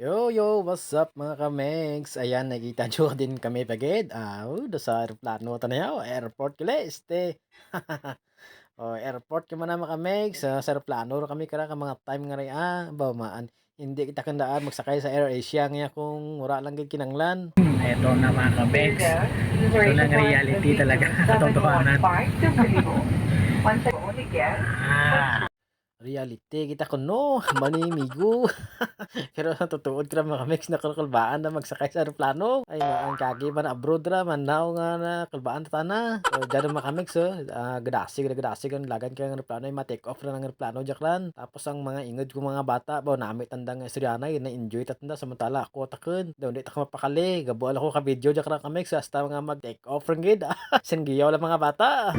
Yo, what's up mga kamegs? Ayan, nakita nyo din kami pagid. Do sa aeroplano ta na airport kila este. Airport ka man na mga kamegs. Sa aeroplano kami kara ka mga time nga rin ba maan. Hindi kita kandaan magsakay sa AirAsia nga kung wala lang gid kinanglan. Eto na mga kamegs. Ito lang reality talaga. Totohanan. Reality kita kuno, manimigo. Pero sa totoo ra mga mix na kalkalbaan na magsakay sa eroplano. Ay maan kagi man abroad ra man now nga na kalbaan ta na. So diyan mga mix gadasig ang lagan kay ang eroplano ay ma-take off ra ng eroplano jaklan. Tapos ang mga ingod ko mga bata ba nami tandang Suryana na enjoy ta tanda samantala ako takon. Daw di ta ka mapakali. Gabual ako ka video jaklan ka mix hasta mga mag-take off ring gid. Singgiyaw lang mga bata.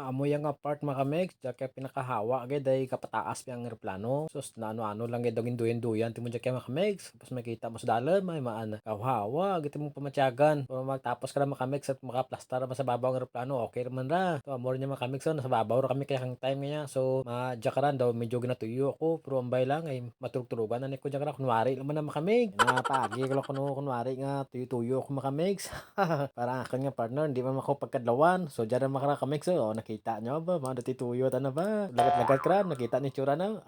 Amoy nga part mga kamegs, kaya pinakahawa gid ay kapataas pi ang eroplano. Sus na ano-ano lang gid daging duyan-duyan timo kay mga kamegs. Tapos makita mo sa dalan may maan kahawa gid mo pamatyagan. Pero magtapos ka lang mga kamegs at makaplastar man sa babaw ng eroplano, okay man ra. So amor niya mga kamegs nasa babaw ra kami kay hang time niya. So madjakaran daw medyo ginatuyo ko pero ambay lang ay matulog-tulogan na ni ko dyan kunwari naman na mga kamegs. Napagi ko lang kuno kunwari nga tuyo-tuyo ko mga kamegs. Parang akin nga partner, hindi man ako pagkadlawan. So, dyan ang makakamix. Nakita nyo ba? Mga natituyo na ba? Lagat-lagat ka, nakita ni tsura na.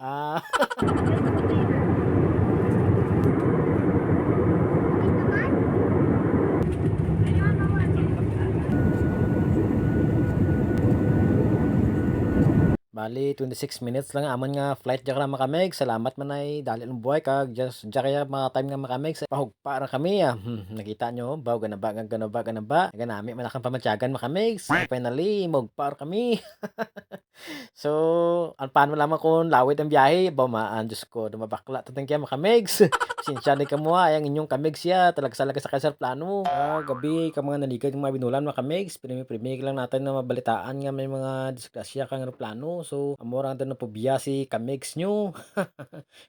Bali 26 minutes lang amon nga flight diya ra makamig. Salamat man ay dali ng buhay kag just diya kaya mga time nga makamig pahugpa ra kami. Nakita nyo ba ganaba. Ganami man akong pamatyagan makamig. Finally magpa ra kami. So, paano malaman kung lawit ang biyahe? Bamaan, Diyos ko, dumabakla. Tatang kaya makamigs. Sinsya ni kamo ang inyong kamigs ya. Talaga sa kasar plano. Gabi, ka mga naligad ng mga binulan makamigs. Primi lang natin na mabalitaan nga may mga disgrasya kang plano. So, amorang doon na pobiya si kamigs nyo.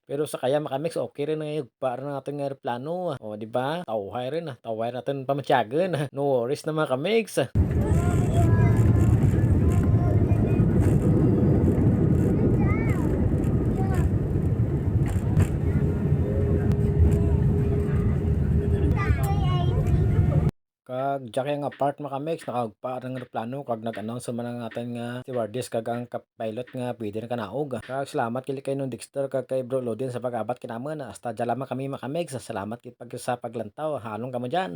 Pero sa kaya makamigs, okay rin na yung para natin nga aeroplano. O, di ba? Tawhay rin. Tawhay natin pamatyagan. No worries na mga kamigs. Kag diya nga part mga kamegs nakagpa ang eroplano kag nag-announce man ang atin nga stewardess kag ang pilot nga pwede na kanaog. Kag salamat kili kay nung Dexter kag kay Bro Lodin sa pag-abat kinamon. Hasta diyan lamang kami mga kamegs. Salamat kit pag sa paglantaw. Halong kamo diyan.